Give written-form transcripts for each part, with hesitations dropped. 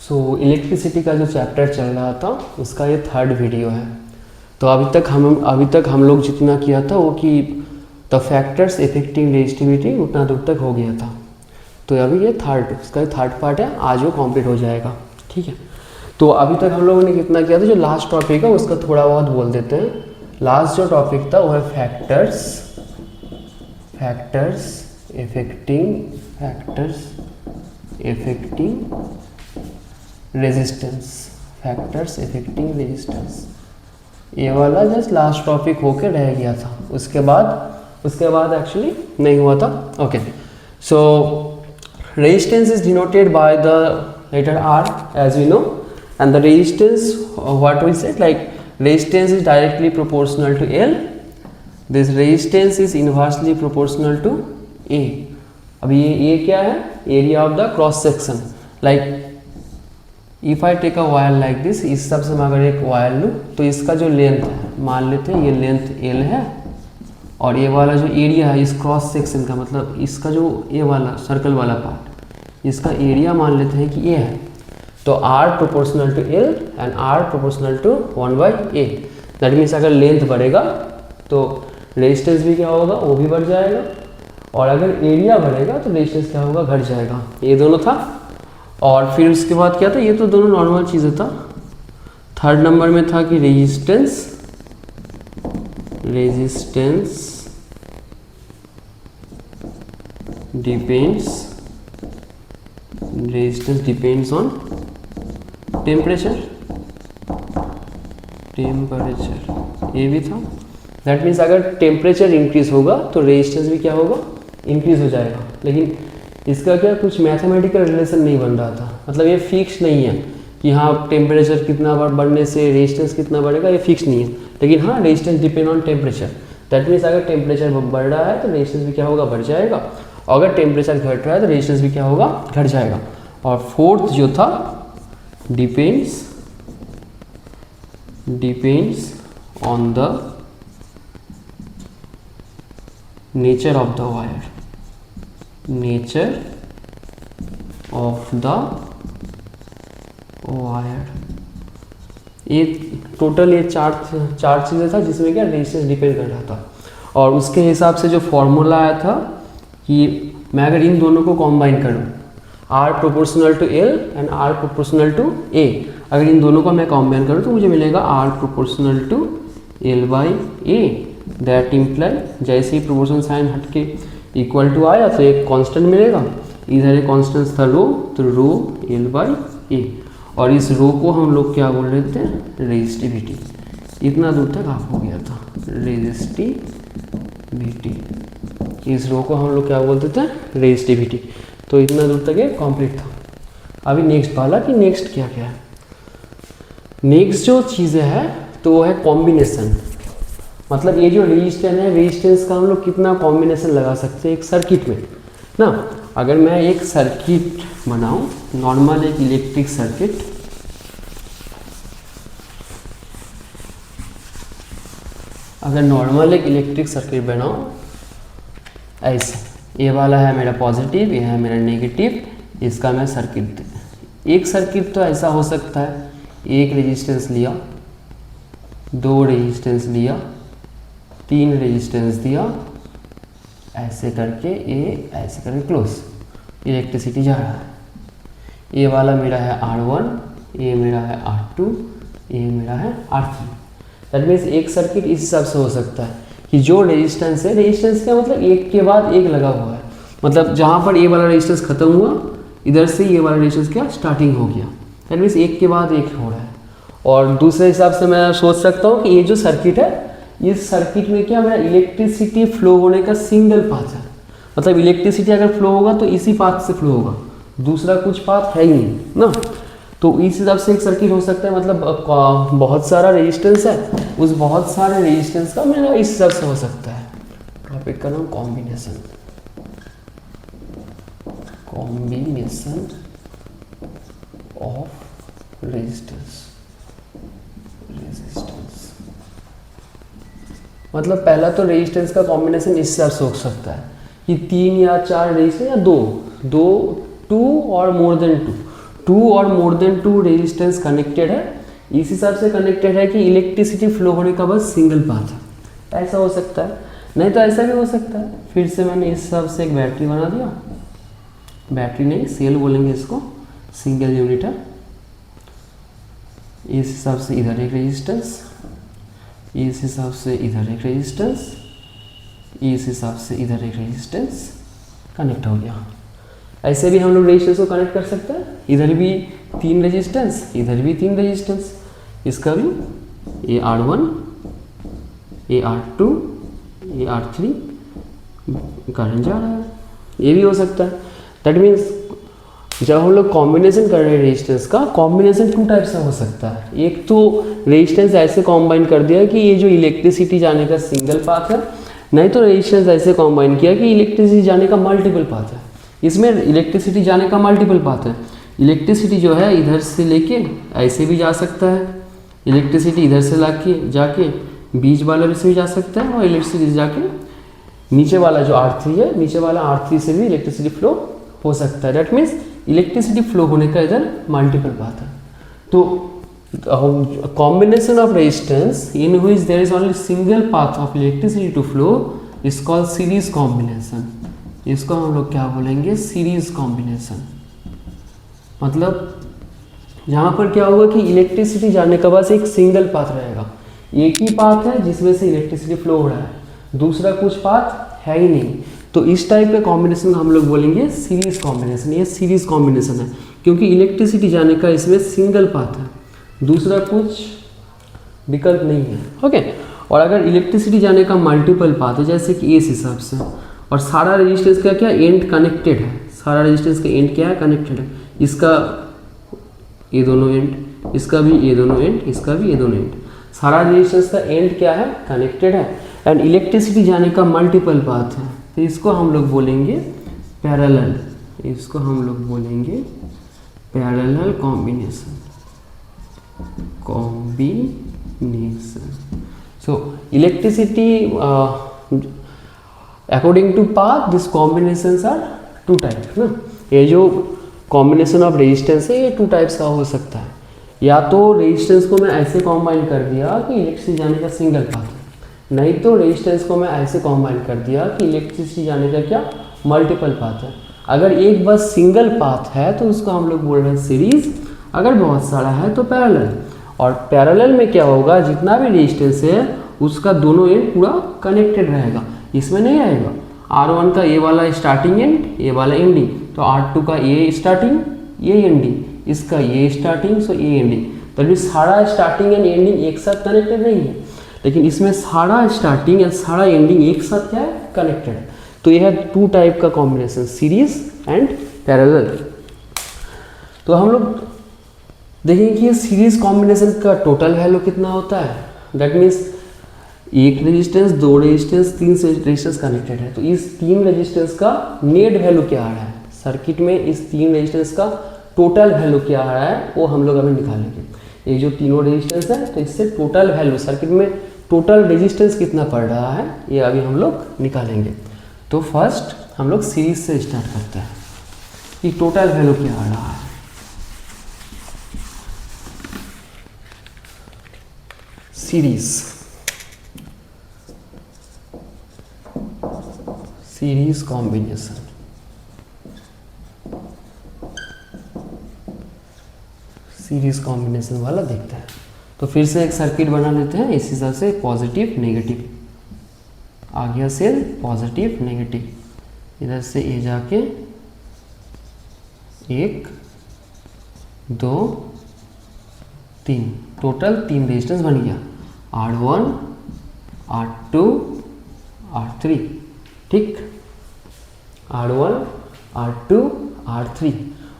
सो electricity का जो chapter चल रहा था उसका ये 3rd वीडियो है। तो अभी तक हम लोग जितना किया था वो कि द फैक्टर्स इफेक्टिंग रेजिस्टिविटी उतना दूर तक हो गया था। तो अभी ये उसका 3rd पार्ट है, आज वो कंप्लीट हो जाएगा। ठीक है, तो अभी तक हम लोगों ने कितना किया था, जो लास्ट टॉपिक है उसका थोड़ा बहुत बोल देते हैं। लास्ट जो टॉपिक था वो है फैक्टर्स इफेक्टिंग रेजिस्टेंस। ये वाला जस्ट लास्ट टॉपिक होके रह गया था, उसके बाद एक्चुअली नहीं हुआ था। Okay, so resistance is denoted by the letter R as we know, and the resistance, what we said, like resistance is directly proportional to L. This resistance is inversely proportional to A. अभी ये A क्या है, area of the cross section. Like if I take a wire like this, इस सब से मैं अगर एक वायर लूँ तो इसका जो लेंथ है, मान लेते हैं ये लेंथ L है, और ये वाला जो एरिया है इस क्रॉस सेक्शन का, मतलब इसका जो ये वाला सर्कल वाला पार्ट, इसका एरिया मान लेते हैं कि A है। तो R proportional to L and R proportional to 1/A। That means अगर लेंथ बढ़ेगा तो रेजिस्टेंस भी क्या होगा, वो भी बढ़ जाएगा, और अगर एरिया बढ़ेगा तो रेजिस्टेंस क्या होगा, घट जाएगा। ये दोनों था, और फिर उसके बाद क्या था, ये तो दोनों नॉर्मल चीज़ें था। 3rd नंबर में था कि रेजिस्टेंस डिपेंड्स ऑन टेम्परेचर, ये भी था। दैट मीन्स अगर टेम्परेचर इंक्रीज होगा तो रेजिस्टेंस भी क्या होगा, इंक्रीज हो जाएगा। लेकिन इसका क्या कुछ मैथमेटिकल रिलेशन नहीं बन रहा था, मतलब ये फिक्स नहीं है कि हाँ टेम्परेचर कितना बढ़ने से रेजिस्टेंस कितना बढ़ेगा, ये फिक्स नहीं है। लेकिन हाँ resistance depend on temperature. That means अगर टेम्परेचर बढ़ रहा है तो रेजिस्टेंस भी क्या होगा, बढ़ जाएगा, और अगर टेम्परेचर घट रहा है तो रेजिस्टेंस भी क्या होगा, घट जाएगा। और 4th जो था depends on the nature of the wire, ये टोटल ये चार चीज़ें था जिसमें क्या रेजिस्टेंस डिपेंड कर रहा था। और उसके हिसाब से जो फॉर्मूला आया था कि मैं अगर इन दोनों को कॉम्बाइन करूँ, R proportional to L and R proportional to A, अगर इन दोनों को मैं कॉम्बाइन करूँ तो मुझे मिलेगा R proportional to L/A। That imply जैसे ही प्रोपोर्शन साइन हट के इक्वल टू आया तो एक कांस्टेंट मिलेगा, इधर एक कांस्टेंट था रो, तो रो L/A, और इस रो को हम लोग क्या बोल रहे थे, रेजिस्टिविटी। इतना दूर तक आप हो गया था, रेजिस्टिविटी, इस रो को हम लोग क्या बोलते थे, रेजिस्टिविटी। तो इतना दूर तक ये कंप्लीट था। अभी नेक्स्ट वाला कि नेक्स्ट क्या क्या है, नेक्स्ट जो चीज़ें है तो वो है कॉम्बिनेशन। मतलब ये जो रेजिस्टेंस का हम लोग कितना कॉम्बिनेशन लगा सकते हैं एक सर्किट में ना। अगर मैं एक सर्किट बनाऊं, नॉर्मल एक इलेक्ट्रिक सर्किट, अगर नॉर्मल एक इलेक्ट्रिक सर्किट बनाऊं ऐसे, ये वाला है मेरा पॉजिटिव, ये है मेरा नेगेटिव, इसका मैं सर्किट, एक सर्किट तो ऐसा हो सकता है, एक रेजिस्टेंस लिया, 2 रेजिस्टेंस लिया, 3 रेजिस्टेंस दिया, ऐसे करके ऐसे करके क्लोज, इलेक्ट्रिसिटी जा रहा है। ये वाला मेरा है R1, ये मेरा है R2, ये मेरा है R3। दैट मीन्स एक सर्किट इस हिसाब से हो सकता है कि जो रेजिस्टेंस है, रेजिस्टेंस का मतलब एक के बाद एक लगा हुआ है, मतलब जहाँ पर ये वाला रेजिस्टेंस खत्म हुआ, इधर से ये वाला रेजिस्टेंस क्या स्टार्टिंग हो गया। दैट मीन्स एक के बाद एक हो रहा है। और दूसरे हिसाब से मैं सोच सकता हूँ कि ये जो सर्किट है, इस सर्किट में क्या मेरा इलेक्ट्रिसिटी फ्लो होने का सिंगल पाथ है, मतलब इलेक्ट्रिसिटी अगर फ्लो होगा तो इसी पाथ से फ्लो होगा, दूसरा कुछ पाथ है ही नहीं ना। तो इस हिसाब से एक सर्किट हो सकता है, मतलब बहुत सारा रेजिस्टेंस है, उस बहुत सारे रेजिस्टेंस का मेरा इस हिसाब से हो सकता है। टॉपिक का नाम कॉम्बिनेशन ऑफ रेजिस्टेंस। मतलब पहला तो रेजिस्टेंस का कॉम्बिनेशन इस हिसाब से हो सकता है कि 3 या 4 रेजिस्टेंस या 2 और मोर देन 2 टू और more than two resistance connected है, इस हिसाब से कनेक्टेड है कि इलेक्ट्रिसिटी फ्लो होने का बस सिंगल पाथ है, ऐसा हो सकता है। नहीं तो ऐसा भी हो सकता है, फिर से मैंने इस हिसाब से एक बैटरी बना दिया, बैटरी नहीं सेल बोलेंगे इसको, सिंगल यूनिट है, इस हिसाब से इधर एक रेजिस्टेंस, इस हिसाब से इधर एक रेजिस्टेंस, इस हिसाब से इधर एक रेजिस्टेंस कनेक्ट हो गया। ऐसे भी हम लोग रेजिस्टेंस को कनेक्ट कर सकते हैं, इधर भी 3 रेजिस्टेंस, इधर भी 3 रेजिस्टेंस, इसका भी ये R1, ये R2, ये R3 करंट जा रहा है, ये भी हो सकता है। दैट मीन्स जब हम लोग कॉम्बिनेशन कर रहे हैं रेजिस्टेंस का, कॉम्बिनेशन 2 टाइप से हो सकता है। एक तो रेजिस्टेंस ऐसे कॉम्बाइन कर दिया कि ये जो इलेक्ट्रिसिटी जाने का सिंगल पाथ है, नहीं तो रेजिस्टेंस ऐसे कॉम्बाइन किया कि इलेक्ट्रिसिटी जाने का मल्टीपल पाथ है। इसमें इलेक्ट्रिसिटी जाने का मल्टीपल पाथ है, इलेक्ट्रिसिटी जो है इधर से लेके ऐसे भी जा सकता है, इलेक्ट्रिसिटी इधर से जाके बीच वाला से भी जा सकता है, और इलेक्ट्रिसिटी जाके नीचे वाला जो R3 है, नीचे वाला R3 से भी इलेक्ट्रिसिटी फ्लो हो सकता है। दैट मीन्स इलेक्ट्रिसिटी फ्लो होने का इधर मल्टीपल पाथ है। तो combination of resistance in which there is only single path of electricity to flow is called series combination. इसको हम लोग क्या बोलेंगे, सीरीज कॉम्बिनेशन। मतलब यहाँ पर क्या होगा कि इलेक्ट्रिसिटी जाने का बस एक सिंगल पाथ रहेगा, एक ही पाथ है जिसमें से इलेक्ट्रिसिटी फ्लो हो रहा है, दूसरा कुछ पाथ है ही नहीं। तो इस टाइप के कॉम्बिनेशन को हम लोग बोलेंगे सीरीज कॉम्बिनेशन। ये सीरीज कॉम्बिनेशन है क्योंकि इलेक्ट्रिसिटी जाने का इसमें सिंगल पाथ है, दूसरा कुछ विकल्प नहीं है। ओके, और अगर इलेक्ट्रिसिटी जाने का मल्टीपल पाथ है, जैसे कि इस हिसाब से, और सारा रेजिस्टेंस का क्या एंड कनेक्टेड है, सारा रेजिस्टेंस का एंड क्या है, कनेक्टेड है, इसका ये दोनों एंड, इसका भी ये दोनों एंड, इसका भी ये दोनों एंड, सारा रेजिस्टेंस का एंड क्या है, कनेक्टेड है, एंड इलेक्ट्रिसिटी जाने का मल्टीपल पाथ है, तो इसको हम लोग बोलेंगे पैरेलल, इसको हम लोग बोलेंगे parallel combination. So electricity according to path these combinations are 2 types ना। ये जो कॉम्बिनेशन ऑफ रेजिस्टेंस है ये 2 टाइप्स का हो सकता है, या तो रेजिस्टेंस को मैं ऐसे कॉम्बाइन कर दिया कि इलेक्ट्रिसिटी जाने का सिंगल पाथ है, नहीं तो रेजिस्टेंस को मैं ऐसे कॉम्बाइन कर दिया कि इलेक्ट्रिसिटी जाने का क्या मल्टीपल पाथ है। अगर एक बस सिंगल पाथ है तो उसको हम लोग बोल रहे हैं सीरीज, अगर बहुत सारा है तो पैरेलल। और पैरेलल में क्या होगा, जितना भी रेजिस्टेंस है उसका दोनों एंड पूरा कनेक्टेड रहेगा, इसमें नहीं आएगा R1 का ये वाला स्टार्टिंग एंड, ये वाला एंडिंग, तो R2 का ये स्टार्टिंग ये एंडिंग, इसका ये स्टार्टिंग सो ये एंडिंग, तो सारा स्टार्टिंग एंड एंडिंग एक साथ कनेक्टेड नहीं है, लेकिन इसमें सारा स्टार्टिंग एंड सारा एंडिंग एक साथ क्या है, कनेक्टेड है। तो यह है 2 टाइप का कॉम्बिनेशन, सीरीज एंड पैरेलल। तो हम लोग देखेंगे कि सीरीज कॉम्बिनेशन का टोटल वैल्यू कितना होता है। दैट मीन्स एक रेजिस्टेंस, 2 रेजिस्टेंस, 3 रेजिस्टेंस कनेक्टेड है, तो इस 3 रेजिस्टेंस का नेट वैल्यू क्या आ रहा है सर्किट में, इस 3 रेजिस्टेंस का टोटल वैल्यू क्या आ रहा है वो हम लोग अभी निकालेंगे। ये जो तीनों रेजिस्टेंस है तो इससे टोटल वैल्यू सर्किट में टोटल रेजिस्टेंस कितना पड़ रहा है ये अभी हम लोग निकालेंगे। तो फर्स्ट हम लोग सीरीज से स्टार्ट करते हैं कि टोटल वैल्यू क्या आ रहा है। सीरीज कॉम्बिनेशन, सीरीज कॉम्बिनेशन वाला देखते हैं। तो फिर से एक सर्किट बना लेते हैं इस हिसाब से, पॉजिटिव नेगेटिव आ गया, सेल पॉजिटिव नेगेटिव, इधर से ये जाके 1 2 3 टोटल 3 रेजिस्टेंस बन गया, R1 R2 R3, ठीक, R1 R2 R3।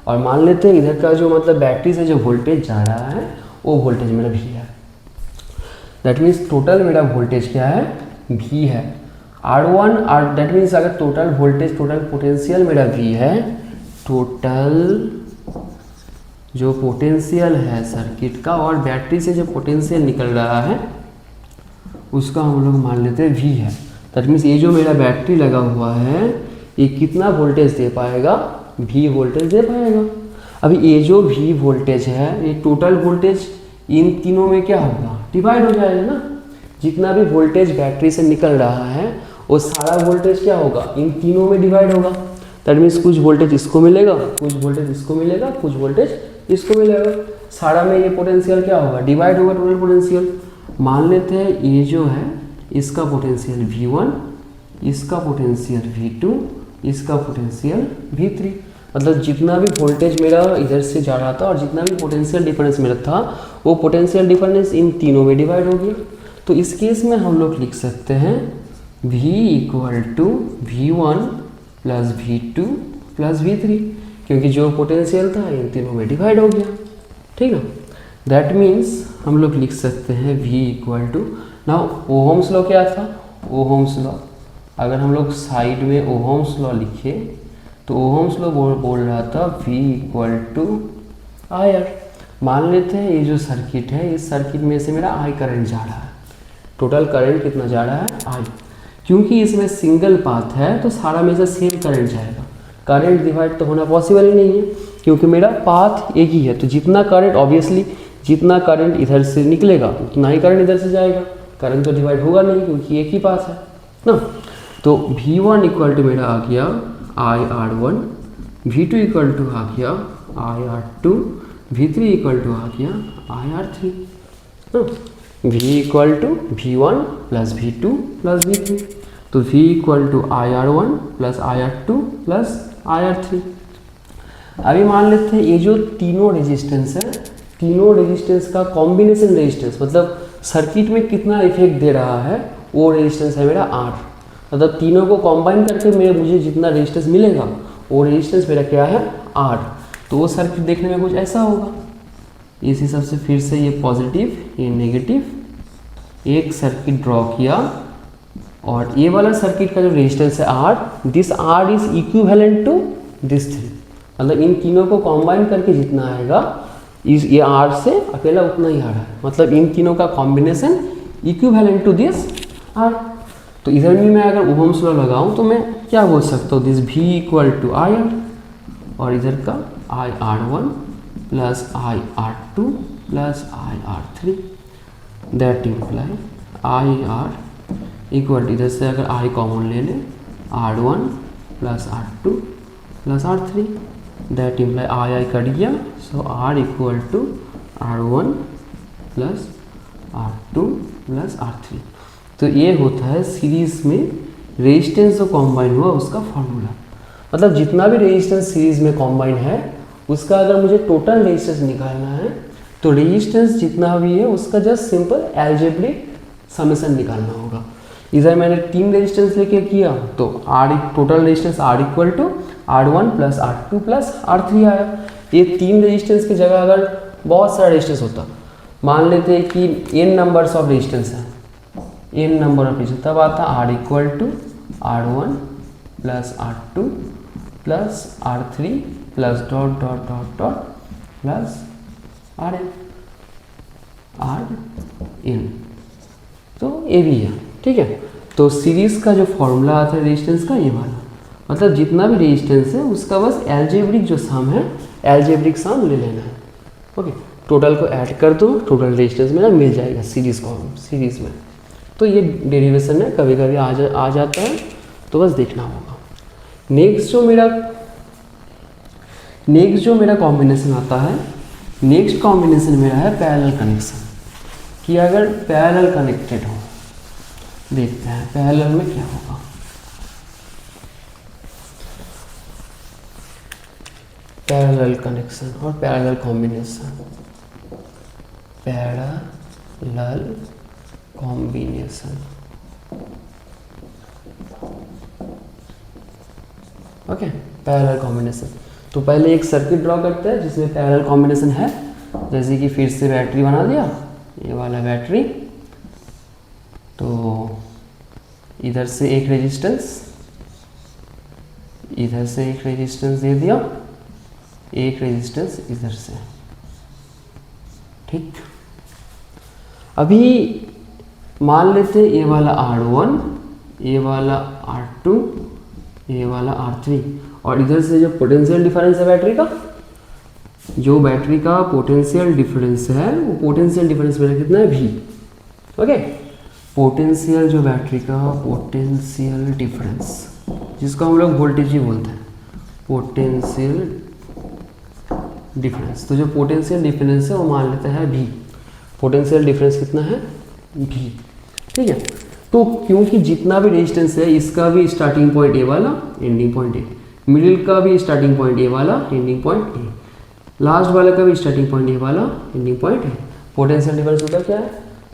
और मान लेते हैं इधर का जो मतलब बैटरी से जो वोल्टेज जा रहा है वो वोल्टेज मेरा V है। दैट मीन्स टोटल मेरा वोल्टेज क्या है, V है। R1 दैट मीन्स अगर टोटल वोल्टेज, टोटल पोटेंशियल मेरा V है, टोटल जो पोटेंशियल है सर्किट का और बैटरी से जो पोटेंशियल निकल रहा है उसका हम लोग मान लेते हैं V है। दैट मीन्स ये जो मेरा बैटरी लगा हुआ है ये कितना वोल्टेज दे पाएगा, V वोल्टेज दे पाएगा। अभी ये जो V वोल्टेज है, ये टोटल वोल्टेज इन तीनों में क्या होगा, डिवाइड हो जाएगा ना। जितना भी वोल्टेज बैटरी से निकल रहा है वो सारा वोल्टेज क्या होगा, इन तीनों में डिवाइड होगा। दैट मीन्स कुछ वोल्टेज इसको मिलेगा, कुछ वोल्टेज इसको मिलेगा, कुछ वोल्टेज इसको मिलेगा। सारा में ये पोटेंशियल क्या होगा, डिवाइड होगा टोटल पोटेंशियल। मान लेते हैं ये जो है इसका पोटेंशियल V1, इसका पोटेंशियल V2, इसका पोटेंशियल V3। मतलब जितना भी वोल्टेज मेरा इधर से जा रहा था और जितना भी पोटेंशियल डिफरेंस मेरा था वो पोटेंशियल डिफरेंस इन तीनों में डिवाइड हो गया। तो इस केस में हम लोग लिख सकते हैं V equal to V1 plus V2 plus V3, क्योंकि जो पोटेंशियल था इन तीनों में डिवाइड हो गया। ठीक है, दैट मीन्स हम लोग लिख सकते हैं V equal to, now Ohm's law क्या था, ओहम्स लॉ अगर हम लोग साइड में ओहम्स लॉ लिखे तो ओहम्स लॉ बोल रहा था V इक्वल टू IR। मान लेते हैं ये जो सर्किट है, इस सर्किट में से मेरा I करंट जा रहा है। टोटल करंट कितना जा रहा है, I। क्योंकि इसमें सिंगल पाथ है तो सारा में से सेम करंट जाएगा। करंट डिवाइड तो होना पॉसिबल ही नहीं है क्योंकि मेरा पाथ एक ही है। तो जितना करंट, ऑब्वियसली जितना करंट इधर से निकलेगा उतना ही करंट इधर से जाएगा। करंट तो डिवाइड होगा नहीं क्योंकि एक ही पाथ है ना। तो V1 इक्वल टू मेरा आ गया IR1, V2 इक्वल टू आ गया IR2, V3 इक्वल टू आ गया IR3 ना। V equal to V1 plus V2 plus V3, तो V equal to IR1 plus IR2 plus IR3। अभी मान लेते हैं ये जो तीनों रेजिस्टेंस है, तीनों रेजिस्टेंस का कॉम्बिनेशन रेजिस्टेंस, मतलब सर्किट में कितना इफेक्ट दे रहा है वो रेजिस्टेंस है मेरा R। मतलब तीनों को कंबाइन करके मुझे जितना रेजिस्टेंस मिलेगा वो रेजिस्टेंस मेरा क्या है, R। तो वो सर्किट देखने में कुछ ऐसा होगा। इस हिसाब से फिर से ये पॉजिटिव ये नेगेटिव, एक सर्किट ड्रॉ किया और ये वाला सर्किट का जो रेजिस्टेंस है R, this R is equivalent to this 3। मतलब इन तीनों को कंबाइन करके जितना आएगा ये R से अकेला उतना ही आ रहा है। मतलब इन तीनों का combination equivalent to this R। तो इधर भी मैं अगर ओहम्स लॉ लगाऊं तो मैं क्या बोल सकता हूँ, this V equal to IR और इधर का IR1 plus IR2 plus IR3, that imply IR equal to, इधर से अगर I कॉमन ले लें, R1 plus R2 plus R3, that imply I cut गया। So R equal to R1 plus R2 plus R3। तो ये होता है सीरीज में रेजिस्टेंस जो कॉम्बाइन हुआ उसका फॉर्मूला। मतलब जितना भी रेजिस्टेंस सीरीज में कॉम्बाइन है उसका अगर मुझे टोटल रेजिस्टेंस निकालना है तो रेजिस्टेंस जितना भी है उसका जस्ट सिंपल अलजेब्रिक समेशन निकालना होगा। इधर मैंने 3 रेजिस्टेंस लेके किया तो total resistance R equal to R1 plus R2 plus R3 आया। ये 3 रेजिस्टेंस की जगह अगर बहुत सारा रेजिस्टेंस होता, मान लेते हैं कि n नंबर्स ऑफ रेजिस्टेंस है, n नंबर ऑफ रेजिस्टेंस, तब आता R equal to R1 plus R2 plus R3 plus dot dot dot dot plus RN। तो ये भी है, ठीक है। तो सीरीज का जो फॉर्मूला आता है रेजिस्टेंस का ये वाला, मतलब जितना भी रेजिस्टेंस है उसका बस एल्जेब्रिक जो सम है, एल्जेब्रिक सम ले लेना है। ओके, टोटल को ऐड कर दो, टोटल रेजिस्टेंस मेरा मिल जाएगा सीरीज में। तो ये डेरिवेशन है, कभी कभी आ जाता है तो बस देखना होगा। नेक्स्ट जो मेरा कॉम्बिनेशन आता है, नेक्स्ट कॉम्बिनेशन मेरा है पैरेलल कनेक्शन। कि अगर पैरेलल कनेक्टेड हो, देखते हैं पैरेलल में क्या होगा। पैरेलल कनेक्शन और parallel combination, parallel combination. Okay, parallel combination. तो पहले एक सर्किट ड्रॉ करते हैं जिसमें पैरेलल कॉम्बिनेशन है। जैसे कि फिर से बैटरी बना दिया, ये वाला बैटरी, तो इधर से एक रेजिस्टेंस, इधर से एक रेजिस्टेंस दे दिया, एक रेजिस्टेंस इधर से, ठीक। अभी मान लेते हैं ये वाला R1, ये वाला R2, ये वाला R3, और इधर से जो पोटेंशियल डिफरेंस है बैटरी का जो बैटरी का पोटेंशियल डिफरेंस है वो पोटेंशियल डिफरेंस मेरा कितना है V। ओके, पोटेंशियल जो बैटरी का पोटेंशियल डिफरेंस जिसको हम लोग वोल्टेज ही बोलते हैं, पोटेंशियल डिफरेंस। तो जो पोटेंशियल डिफरेंस है वो मान लेते हैं V। पोटेंशियल डिफरेंस कितना है V, ठीक है। तो क्योंकि जितना भी रेजिस्टेंस है इसका भी स्टार्टिंग पॉइंट ए वाला, एंडिंग पॉइंट ए, मिडिल का भी स्टार्टिंग पॉइंट ए वाला, एंडिंग पॉइंट ए, लास्ट वाले का भी स्टार्टिंग पॉइंट ए वाला, ending point A. Potential difference होता क्या है,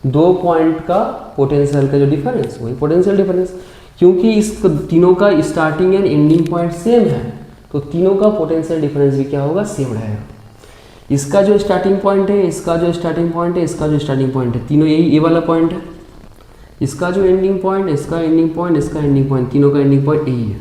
दो पॉइंट का पोटेंशियल का जो डिफरेंस वही पोटेंशियल डिफरेंस। क्योंकि इस तीनों का starting and ending point same है तो तीनों का पोटेंशियल डिफरेंस भी क्या होगा, सेम रहेगा। इसका जो स्टार्टिंग पॉइंट है, इसका जो स्टार्टिंग पॉइंट है, इसका जो स्टार्टिंग पॉइंट है, तीनों यही ए वाला पॉइंट है। इसका जो एंडिंग पॉइंट, इसका एंडिंग पॉइंट, इसका एंडिंग पॉइंट, तीनों का एंडिंग पॉइंट यही है।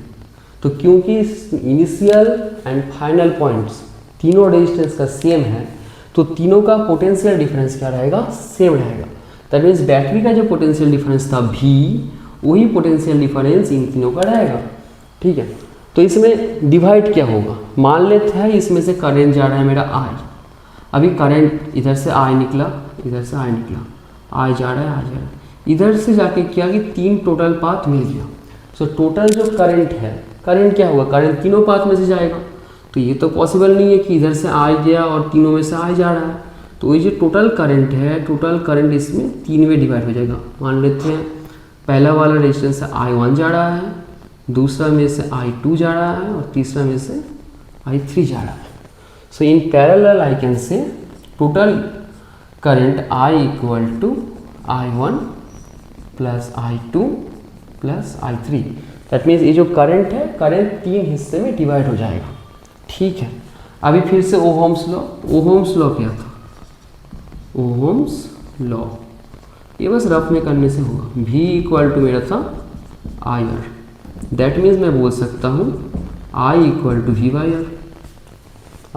तो क्योंकि इनिशियल एंड फाइनल पॉइंट्स तीनों रेजिस्टेंस का सेम है तो तीनों का पोटेंशियल डिफरेंस क्या रहेगा, सेम रहेगा। दैट मीन्स बैटरी का जो पोटेंशियल डिफरेंस था V, वही पोटेंशियल डिफरेंस इन तीनों का रहेगा, ठीक है। तो इसमें डिवाइड क्या होगा, मान लेते हैं इसमें से करंट जा रहा है मेरा I। अभी करंट इधर से I निकला, इधर से I निकला, I जा रहा है, I जा रहा है, इधर से जाके क्या कि तीन टोटल पाथ मिल गया। सो टोटल जो करंट है, करंट क्या होगा, करंट तीनों पाथ में से जाएगा। तो ये तो पॉसिबल नहीं है कि इधर से I गया और तीनों में से I जा रहा है। तो ये जो टोटल करंट है, टोटल करंट इसमें तीन में डिवाइड हो जाएगा। मान लेते हैं पहला वाला रेजिस्टेंस से I1 जा रहा है, दूसरा में से I2 जा रहा है और तीसरा में से I3 जा रहा है। So in parallel I can say total current I equal to I1 plus I2 plus I3। That means ये जो करंट है, करंट तीन हिस्से में डिवाइड हो जाएगा, ठीक है। अभी फिर से ओहम्स लॉ, ओहम्स लॉ क्या था, ओहम्स लॉ, ये बस रफ में करने से होगा। V इक्वल टू मेरा था IR, दैट मीन्स मैं बोल सकता हूँ I equal to V by R,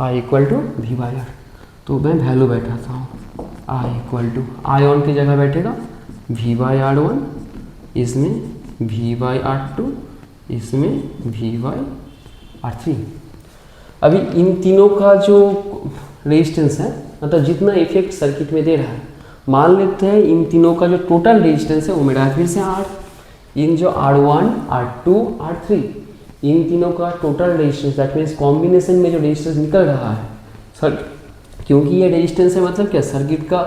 I equal to V by R। तो मैं वैल्यू बैठाता हूँ I इक्वल टू, I ऑन की जगह बैठेगा V बाई R1, इसमें V बाई R2, इसमें V बाई R3। अभी इन तीनों का जो रेजिस्टेंस है, मतलब जितना इफेक्ट सर्किट में दे रहा है, मान लेते हैं इन तीनों का जो टोटल रेजिस्टेंस है वो मेरा फिर से R। इन जो R1, R2, R3, इन तीनों का total resistance, that means combination में जो रेजिस्टेंस निकल रहा है सर, क्योंकि ये रेजिस्टेंस है मतलब क्या, सर्किट का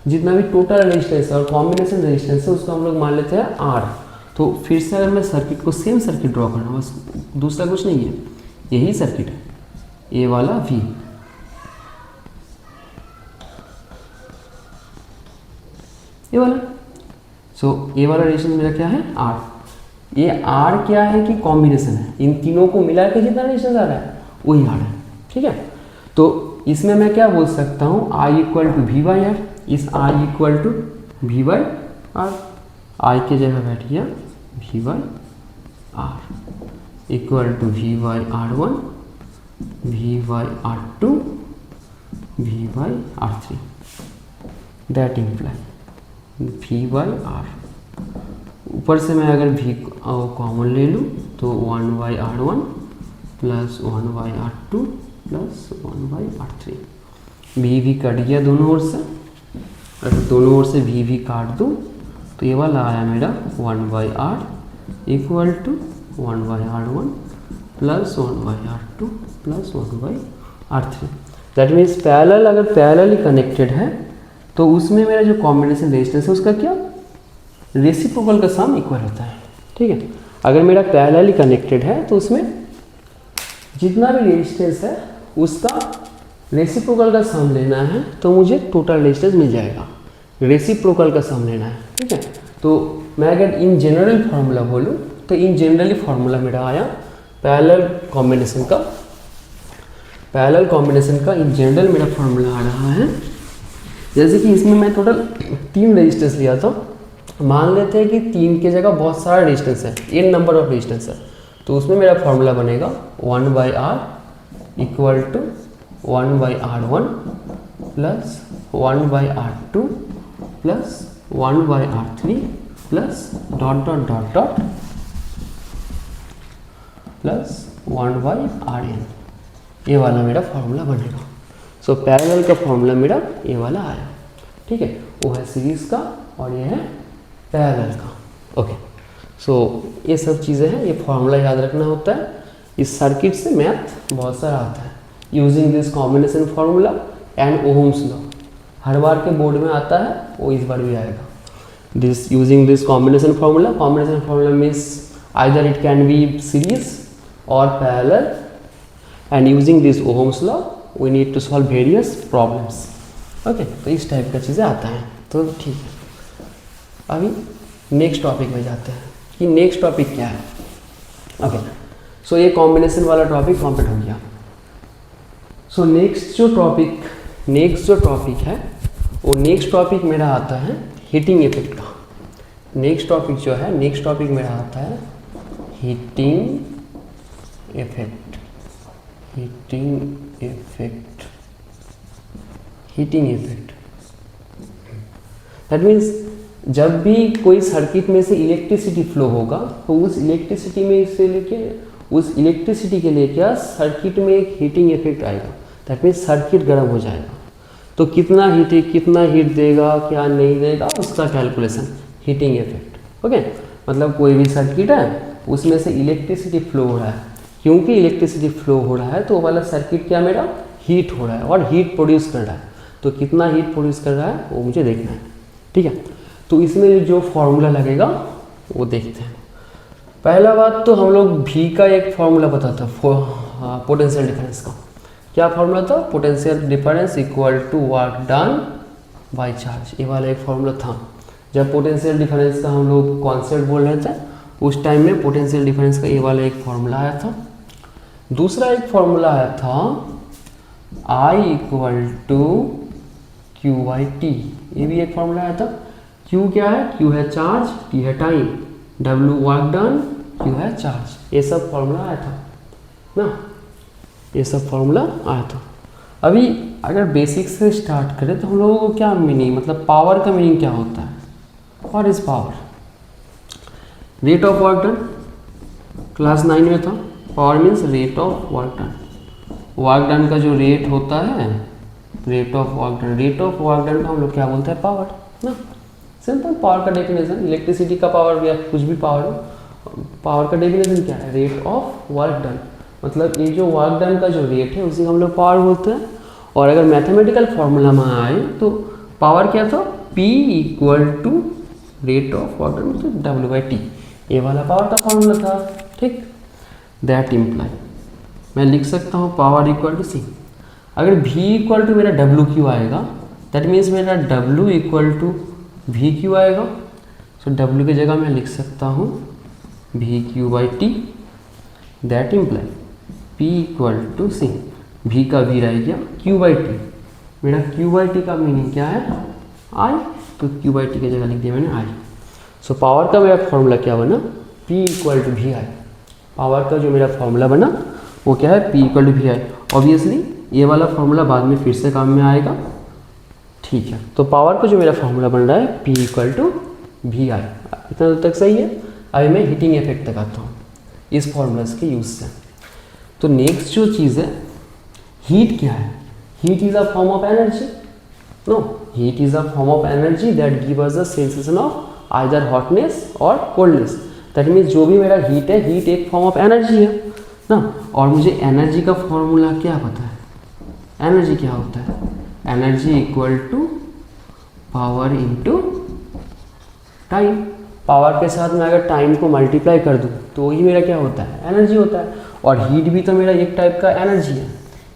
जितना भी टोटल रेजिस्टेंस है और कॉम्बिनेशन रेजिस्टेंस है उसको हम लोग मान लेते हैं R। तो फिर से अगर मैं सर्किट को सेम सर्किट ड्रॉ करना, बस दूसरा कुछ नहीं है, यही सर्किट है, ये वाला V, ये वाला। सो ये वाला रेजिस्टेंस मेरा क्या है, R। ये R क्या है कि कॉम्बिनेशन है, इन तीनों को मिला के जितना रेजिस्टेंस आ रहा है वही R है, ठीक है। तो इसमें मैं क्या बोल सकता हूँ, I equal to V by R, इस I equal to V by R, I के जगह बैठ गया V by R equal to V by R1, V by R2, V by R3, that imply V by R। ऊपर से मैं अगर V common ले लूँ तो 1 by R1 plus 1 by R2 plus 1 by R3। V cut गया दोनों ओर से, अगर दोनों ओर से V काट दूँ तो ये वाला आया मेरा 1 by R equal to 1 by R1 plus 1 by R2 plus 1 by R3। That means parallel, अगर पैरेलली कनेक्टेड है तो उसमें मेरा जो कॉम्बिनेशन रेजिस्टेंस है उसका क्या, रेसिप्रोकल का सम इक्वल होता है, ठीक है। अगर मेरा पैरेलली कनेक्टेड है तो उसमें जितना भी रेजिस्टेंस है उसका रेसिप्रोकल का सम लेना है तो मुझे टोटल रेजिस्टेंस मिल जाएगा, रेसिप्रोकल का सम लेना है, ठीक है। तो मैं अगर इन जनरल फार्मूला बोलूँ तो इन जनरली फार्मूला मेरा आया पैरेलल कॉम्बिनेशन का, पैरेलल कॉम्बिनेशन का इन जनरल मेरा फार्मूला आ रहा है। जैसे कि इसमें मैं टोटल 3 रेजिस्टेंस लिया था, मान लेते हैं कि 3 की जगह बहुत सारा रेजिस्टेंस है, n नंबर ऑफ रेजिस्टेंस है, तो उसमें मेरा फार्मूला बनेगा 1 by R equal to 1 by R1 plus 1 by R2 plus 1 by R3 plus dot dot dot dot plus 1 by Rn। ये वाला मेरा फार्मूला बनेगा। सो पैरेलल का फॉर्मूला मेरा ये वाला आया, ठीक है। वो है सीरीज का और ये है पैरेलल का। ओके, सो ये सब चीज़ें हैं, ये फॉर्मूला याद रखना होता है। इस सर्किट से मैथ बहुत सारा आता है। Using this combination formula and Ohm's law, हर बार के बोर्ड में आता है, वो इस बार भी आएगा। This using this combination formula means either it can be series और parallel, and using this Ohm's law we need to solve various problems. Okay, तो इस टाइप का चीज़ें आता है। तो ठीक है, अभी नेक्स्ट टॉपिक में जाते हैं कि नेक्स्ट टॉपिक क्या है। ओके, सो ये कॉम्बिनेशन वाला टॉपिक कंप्लीट हो गया। सो नेक्स्ट जो टॉपिक है वो नेक्स्ट टॉपिक मेरा आता है हीटिंग इफेक्ट का। नेक्स्ट टॉपिक मेरा आता है हीटिंग इफेक्ट। दैट मीन्स जब भी कोई सर्किट में से इलेक्ट्रिसिटी फ्लो होगा तो उस इलेक्ट्रिसिटी के लेकर सर्किट में एक हीटिंग इफेक्ट आएगा। दैट मीन्स सर्किट गर्म हो जाएगा। तो कितना हीट देगा, क्या नहीं देगा, उसका कैलकुलेशन हीटिंग इफेक्ट। ओके, मतलब कोई भी सर्किट है उसमें से इलेक्ट्रिसिटी फ्लो हो रहा है, क्योंकि इलेक्ट्रिसिटी फ्लो हो रहा है तो वो वाला सर्किट क्या मेरा हीट हो रहा है और हीट प्रोड्यूस कर रहा है। तो कितना हीट प्रोड्यूस कर रहा है वो मुझे देखना है, ठीक है। तो इसमें जो फॉर्मूला लगेगा वो देखते हैं। पहला बात तो हम लोग भी का एक फॉर्मूला पता था पोटेंशियल डिफरेंस का। क्या फॉर्मूला था? Potential difference equal to work done by charge. ये वाला एक फॉर्मूला था। जब पोटेंशियल डिफरेंस का हम लोग कॉन्सेप्ट बोल रहे थे उस टाइम में पोटेंशियल डिफरेंस का ये वाला एक फॉर्मूला आया था। दूसरा एक फॉर्मूला आया था I equal to Q by T. ये भी एक फॉर्मूला आया था। Q क्या है? Q है चार्ज, T है time, W work done, Q है चार्ज। ये सब फॉर्मूला आया था ना, ये सब फॉर्मूला आया था। अभी अगर बेसिक से स्टार्ट करें तो हम लोगों को क्या मीनिंग, मतलब पावर का मीनिंग क्या होता है? What is power? Rate of work done class 9 में था। Power means rate of work done. Work done का जो रेट होता है, रेट ऑफ वर्क डन को हम लोग क्या बोलते हैं? पावर ना। सिंपल पावर का डेफिनेशन, इलेक्ट्रिसिटी का पावर या कुछ भी पावर हो, पावर का डेफिनेशन क्या है? Rate of work done. मतलब ये जो वर्क डन का जो रेट है उसी को हम लोग पावर बोलते हैं। और अगर मैथमेटिकल फॉर्मूला में आए तो पावर क्या था? P equal to rate of work done मतलब W बाई टी। ये वाला पावर का फॉर्मूला था, ठीक। दैट इम्प्लाई मैं लिख सकता हूँ पावर इक्वल टू सी। अगर V इक्वल टू मेरा WQ आएगा दैट मीन्स मेरा W इक्वल टू VQ आएगा। सो W की जगह मैं लिख सकता हूँ VQ by T. That imply P equal to C. V का V रह गया Q बाई टी। मेरा Q बाई टी का मीनिंग क्या है? I। तो Q बाई टी की जगह लिख दिया मैंने I। सो पावर का मेरा फॉर्मूला क्या बना? P equal to VI। Power का जो मेरा फॉर्मूला बना वो क्या है? P equal to VI। Obviously ये वाला फॉर्मूला बाद में फिर से काम में आएगा, ठीक है। तो पावर का जो मेरा फॉर्मूला बन रहा है P इक्वल टू VI। इतना तक सही है। अभी मैं हीटिंग इफेक्ट तक आता हूँ इस फॉर्मूलाज के यूज़ से। तो नेक्स्ट जो चीज़ है, हीट क्या है? Heat is a form of energy. No, heat is a form of energy that give us the sensation of either hotness और कोल्डनेस। दैट मीन्स जो भी मेरा हीट है, हीट एक फॉर्म ऑफ एनर्जी है ना। और मुझे एनर्जी का फॉर्मूला क्या पता है? एनर्जी क्या होता है? Energy equal to power into time. Power के साथ मैं अगर टाइम को मल्टीप्लाई कर दूँ तो ही मेरा क्या होता है? एनर्जी होता है। और हीट भी तो मेरा एक टाइप का एनर्जी है।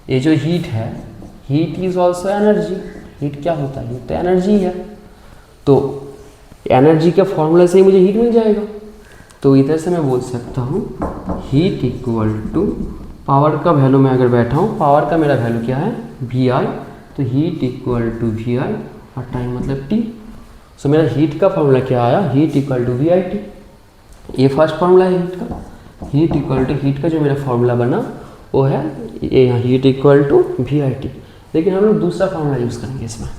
ये जो हीट है, heat is also energy. Heat क्या होता है? हीट तो एनर्जी है। तो एनर्जी के फॉर्मूला से ही मुझे हीट मिल जाएगा। तो इधर से मैं बोल सकता हूँ हीट इक्वल टू पावर का वैल्यू में अगर बैठा हूँ, पावर का मेरा वैल्यू क्या है? VI। तो हीट इक्वल टू VI और टाइम मतलब T। सो मेरा हीट का फॉर्मूला क्या आया? Heat equal to VIT। ये फर्स्ट फॉर्मूला है हीट का। हीट इक्वल टू हीट का जो मेरा फॉर्मूला बना वो है ये हीट इक्वल टू VIT। लेकिन हम लोग दूसरा फॉर्मूला यूज़ करेंगे इसमें।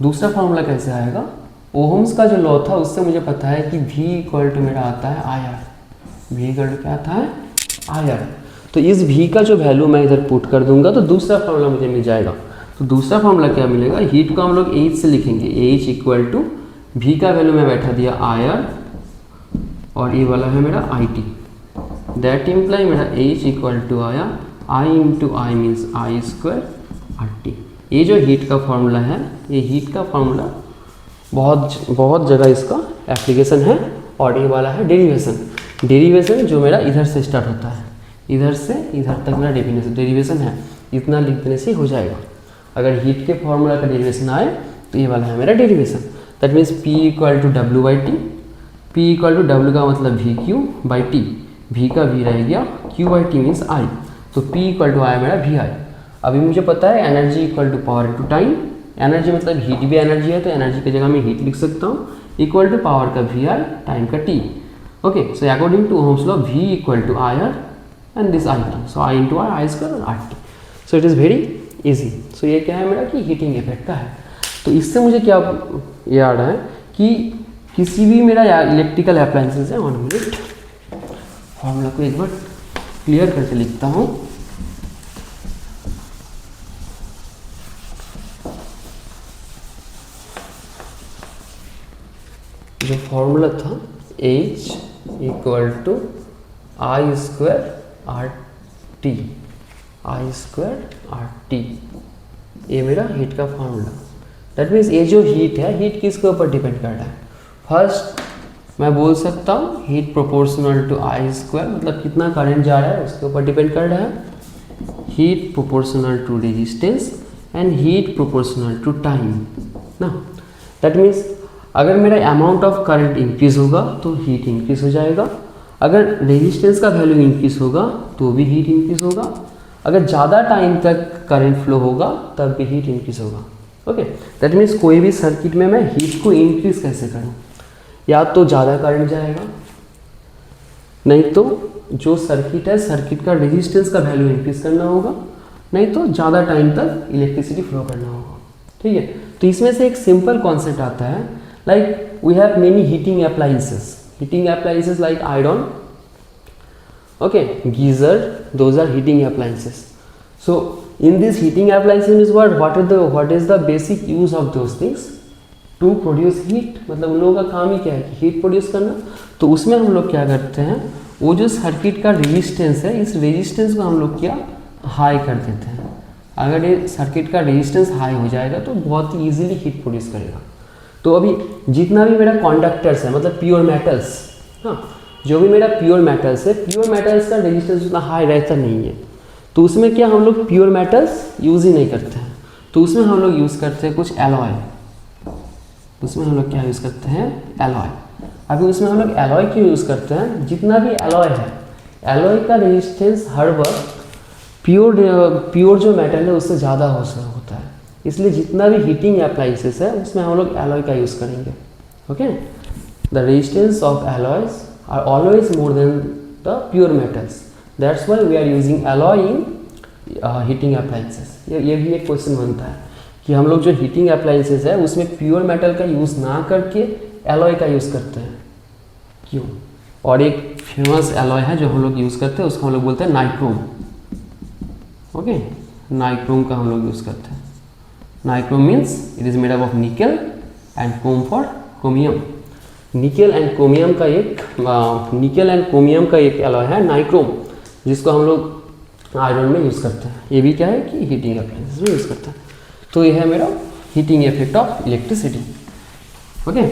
दूसरा फॉर्मूला कैसे आएगा? ओहम्स का जो लॉ था उससे मुझे पता है कि V इक्वल टू मेरा आता है IR। V इक्वल टू क्या आता है? IR। तो इस v का जो वैल्यू मैं इधर पुट कर दूंगा तो दूसरा फॉर्मूला मुझे मिल जाएगा। तो दूसरा फॉर्मूला क्या मिलेगा, हीट को हम लोग H से लिखेंगे, H इक्वल टू v का वैल्यू मैं बैठा दिया IR और ये वाला है मेरा IT, दैट इम्प्लाई मेरा H इक्वल टू आया I into I means I square RT। ये जो हीट का फॉर्मूला है, ये हीट का फॉर्मूला बहुत जगह इसका एप्लीकेशन है। और ये वाला है डेरिवेशन जो मेरा इधर से स्टार्ट होता है, इधर से इधर तक मेरा डेरिवेशन है, इतना लिख देने से हो जाएगा। अगर हीट के फॉर्मूला का डेरिवेशन आए तो ये वाला है मेरा derivation. That means P equal to W by T, P equal to W का मतलब V Q by T, V का वी रह गया, Q by T means I, तो P इक्वल टू आया मेरा वी आई। अभी मुझे पता है energy equal to power into time, energy मतलब हीट भी एनर्जी है तो एनर्जी की जगह मैं हीट लिख सकता हूँ, इक्वल टू पावर का वी आई टाइम का T. Okay, so according to Ohm's law V equal to I R and this I T, so I into I square और R T. So it is very easy. So ये क्या है मेरा कि heating effect का है। तो इससे मुझे क्या याद है कि किसी भी मेरा इलेक्ट्रिकल अप्लायंसेस है, 1 मिनट फॉर्मूला को एक बार क्लियर करके लिखता हूँ। जो फॉर्मूला था H equal to I square R T, I square R T, ये मेरा हीट का फॉर्मूला। दैट मीन्स ये जो हीट है, हीट किसके ऊपर डिपेंड कर रहा है। फर्स्ट मैं बोल सकता हूँ heat proportional to I square, मतलब कितना करंट जा रहा है उसके ऊपर डिपेंड कर रहा है। Heat proportional to resistance and heat proportional to time ना। दैट मीन्स अगर मेरा अमाउंट ऑफ करंट इंक्रीज होगा तो हीट इंक्रीज हो जाएगा, अगर रेजिस्टेंस का वैल्यू इंक्रीज होगा तो भी हीट इंक्रीज होगा, अगर ज़्यादा टाइम तक करंट फ्लो होगा तब भी हीट इंक्रीज होगा। ओके, दैट मीन्स कोई भी सर्किट में मैं हीट को इंक्रीज कैसे करूँ, या तो ज़्यादा करंट जाएगा, नहीं तो जो सर्किट है सर्किट का रेजिस्टेंस का वैल्यू इंक्रीज करना होगा, नहीं तो ज़्यादा टाइम तक इलेक्ट्रिसिटी फ्लो करना होगा। ठीक है, तो इसमें से एक सिंपल कॉन्सेप्ट आता है, like we have many heating appliances like iron, okay, geyser, those are heating appliances. So in this heating appliances is what is the basic use of those things to produce heat, मतलब उन लोगों का काम ही क्या है कि heat produce करना। तो उसमें हम लोग क्या करते हैं, वो जो सर्किट का रेजिस्टेंस है, इस रेजिस्टेंस को हम लोग क्या हाई कर देते हैं। अगर ये सर्किट का रेजिस्टेंस हाई हो जाएगा तो बहुत ही ईजिली हीट प्रोड्यूस करेगा। तो अभी जितना भी मेरा कंडक्टर्स है, मतलब प्योर मेटल्स, हाँ, जो भी मेरा प्योर मेटल्स है, प्योर मेटल्स का रेजिस्टेंस उतना हाई रहता नहीं है, तो उसमें क्या हम लोग प्योर मेटल्स यूज़ ही नहीं करते हैं। तो उसमें हम लोग यूज़ करते हैं कुछ एलॉय, उसमें हम लोग क्या यूज़ करते हैं, एलॉय। अभी उसमें हम लोग एलॉय क्यों यूज़ करते हैं, जितना भी एलॉय है, एलॉय का रेजिस्टेंस हर वक्त प्योर जो मेटल है उससे ज़्यादा होता है, इसलिए जितना भी हीटिंग अप्लायंसेस है उसमें हम लोग एलॉय का यूज़ करेंगे। Okay, the resistance of alloys are always more than the pure metals, that's why we are using alloy in heating appliances. ये भी एक क्वेश्चन बनता है कि हम लोग जो हीटिंग अप्लायंसेस है उसमें प्योर मेटल का यूज़ ना करके एलॉय का यूज़ करते हैं, क्यों। और एक फेमस एलॉय है जो हम लोग यूज़ करते हैं, उसको हम लोग बोलते हैं नाइक्रोम। ओके, नाइक्रोम का हम लोग यूज़ करते हैं। Nichrome means it is made up of निकल एंड क्रोम फॉर क्रोमियम। निकल एंड क्रोमियम का एक एलॉय है नाइक्रोम, जिसको हम लोग आयरन में यूज़ करते हैं। ये भी क्या है कि हीटिंग अप्लायंसेस में यूज़ करते हैं। तो ये है मेरा heating effect of electricity. Okay,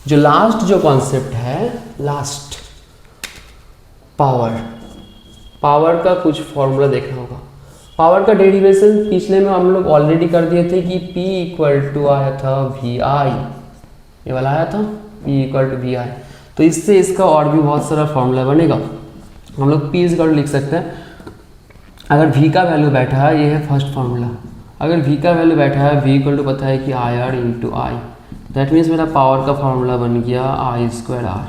जो लास्ट जो कॉन्सेप्ट है, लास्ट पावर का कुछ फॉर्मूला देखना होगा। पावर का डेरिवेशन पिछले में हम लोग ऑलरेडी कर दिए थे कि P इक्वल टू आया था VI, ये वाला आया था P इक्वल टू VI। तो इससे इसका और भी बहुत सारा फॉर्मूला बनेगा। हम लोग P इक्वल लिख सकते हैं, अगर V का वैल्यू बैठा है, ये है फर्स्ट फार्मूला, अगर V का वैल्यू बैठा है, V इक्वल टू पता है कि IR into I, that means मेरा पावर का फॉर्मूला बन गया I स्क्वायर R।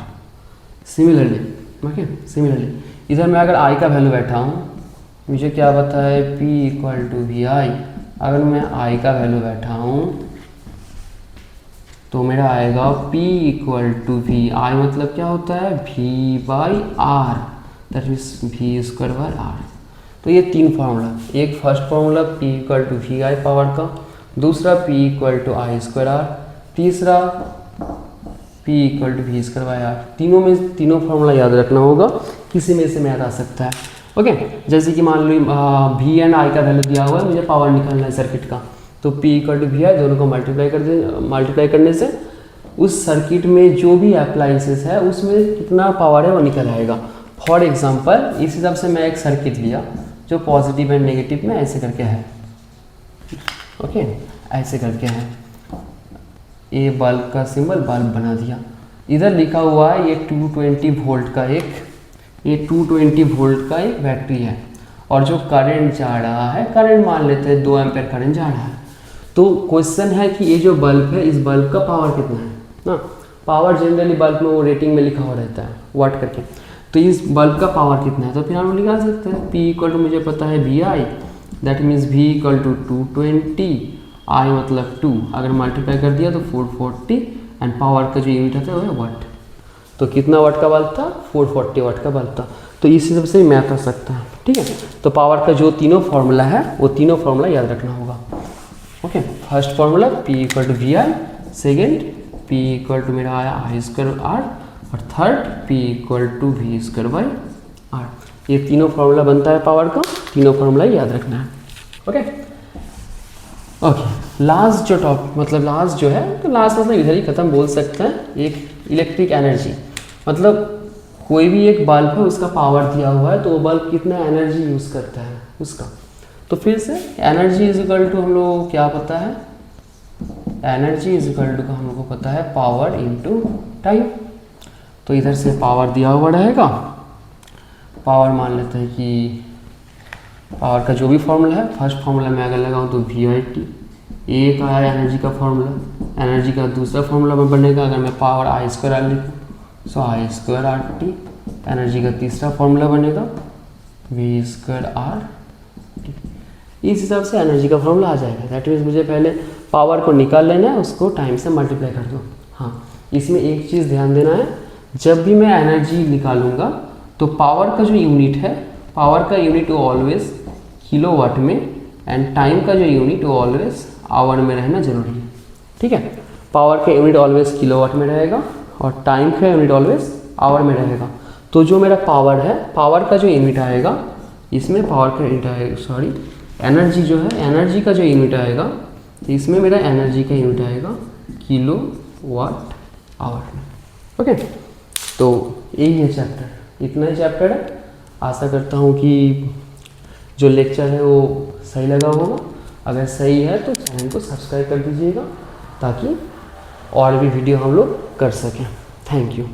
सिमिलरली इधर मैं अगर I का वैल्यू बैठा हूँ, मुझे क्या पता है P इक्वल टू VI, अगर मैं I का वैल्यू बैठा हूँ तो मेरा आएगा P इक्वल टू VI, मतलब क्या होता है V by R, that means V square by R. तो ये तीन फार्मूला, एक first formula P equal to V I power का, दूसरा P equal to I square R, तीसरा P equal to V square by R. तीनों formula याद रखना होगा, किसी में से मैथ आ सकता है। ओके, जैसे कि मान लो V एंड I का वैल्यू दिया हुआ है, मुझे पावर निकालना है सर्किट का, तो P इक्वल टू वी आई, दोनों को मल्टीप्लाई करने से उस सर्किट में जो भी अप्लाइंसेस है उसमें कितना पावर है वो निकल आएगा। फॉर एग्जांपल इस हिसाब से मैं एक सर्किट लिया जो पॉजिटिव एंड नेगेटिव में ऐसे करके है, ओके ऐसे करके है, ये बल्ब का सिंबल बल्ब बना दिया, इधर लिखा हुआ है ये 220 वोल्ट का एक बैटरी है, और जो करंट जा रहा है, करंट मान लेते हैं 2 एम्पीयर करंट जा रहा है। तो क्वेश्चन है कि ये जो बल्ब है, इस बल्ब का पावर कितना है ना। पावर जनरली बल्ब में वो रेटिंग में लिखा हुआ रहता है वाट करके, तो इस बल्ब का पावर कितना है, तो फिर हम निकाल सकते हैं। P इक्वल टू मुझे पता है V I, that means V equal to 220, I मतलब 2, अगर मल्टीप्लाई कर दिया तो 440, एंड पावर का जो यूनिट आता है वो है वाट। तो कितना वाट का बल्ब था, 440 वाट का बल्ब था। तो इस हिसाब से मैथ आ सकता है, ठीक है। तो पावर का जो तीनों फार्मूला है वो तीनों फार्मूला याद रखना होगा। Okay, first formula P equal to V I, second P equal to मेरा आया आई स्क्वायर आर, और third P equal to V square by R. ये तीनों फार्मूला बनता है पावर का, तीनों फार्मूला याद रखना है। ओके ओके, लास्ट जो लास्ट जो है, तो लास्ट मतलब इधर ही खत्म बोल सकते हैं। एक इलेक्ट्रिक एनर्जी, मतलब कोई भी एक बल्ब है उसका पावर दिया हुआ है, तो वो बल्ब कितना एनर्जी यूज़ करता है उसका। तो फिर से एनर्जी इज इक्वल टू हम लोग को क्या पता है, एनर्जी इज इक्वल टू का हम लोग को पता है पावर इनटू टाइम। तो इधर से पावर दिया हुआ रहेगा, पावर मान लेते हैं कि पावर का जो भी फार्मूला है, फर्स्ट फार्मूला में अगर लगाऊँ तो वी आई टी, एक आया एनर्जी का फार्मूला, एनर्जी का दूसरा फार्मूला में बनेगा अगर मैं पावर आई स्क्वायर आर लिखूँ, सो आई स्क्वायर आर टी, एनर्जी का तीसरा फार्मूला बनेगा वी स्क्वायर आर टी। इस हिसाब से एनर्जी का फार्मूला आ जाएगा। दैट मीन्स मुझे पहले पावर को निकाल लेना है, उसको टाइम से मल्टीप्लाई कर दो। हाँ, इसमें एक चीज़ ध्यान देना है, जब भी मैं एनर्जी निकालूंगा तो पावर का जो यूनिट है, पावर का यूनिट वो ऑलवेज किलोवाट में, एंड टाइम का जो यूनिट वो ऑलवेज आवर में रहना जरूरी है, ठीक है। पावर का यूनिट ऑलवेज किलोवाट में रहेगा और टाइम का यूनिट ऑलवेज आवर में रहेगा। तो जो मेरा पावर है, पावर का जो यूनिट आएगा, इसमें पावर का यूनिट आएगा, एनर्जी जो है, एनर्जी का जो यूनिट आएगा, तो इसमें मेरा एनर्जी का यूनिट आएगा किलो वाट आवर में। ओके, तो यही है चैप्टर, इतना ही चैप्टर है। आशा करता हूँ कि जो लेक्चर है वो सही लगा होगा। अगर सही है तो चैनल को सब्सक्राइब कर दीजिएगा, ताकि और भी वीडियो हम लोग कर सकें। Thank you.